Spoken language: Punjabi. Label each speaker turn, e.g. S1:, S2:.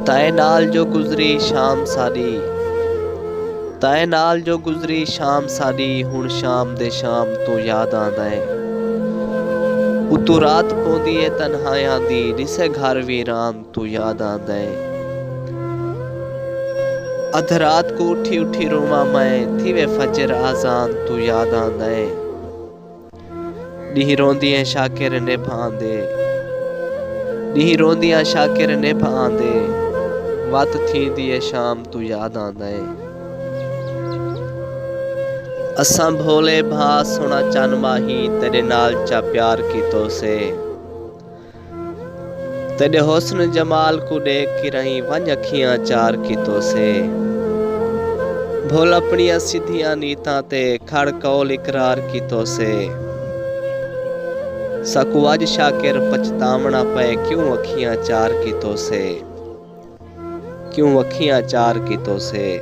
S1: تائے نال جو گزری شام ساری، تائے نال جو گزری شام ساری، ہن شام دے شام تو یاد آندا ہے۔ اتو رات پوندی ہے تنہائیاں دی، نسے گھر ویران تو یاد آندا ہے۔ ادھ رات کو اٹھی اٹھی رواں میں، تھیوے فجر آزان تو یاد آندا ہے۔ ڈیہی روندیاں شاکر نبھاندے، ڈیہی روندیاں شاکر نبھاندے، وات تھیندی ہے شام تو یاد آندا ہے۔ اساں بھولے بھا سونا چن ماہی، تیرے نال چا پیار کیتو سے۔ تیرے حسن جمال کو دیکھ کے رہیں ونج اکھیاں چار کیتو سے۔ بھول اپنیاں سدھیاں نیتاں تے کھڑ کول اقرار کیتو سے۔ سکو اج شاکر پچھتاونا پئے کیوں اکھیاں چار کیتو سے، کیوں اکھیاں چار کیتو سے۔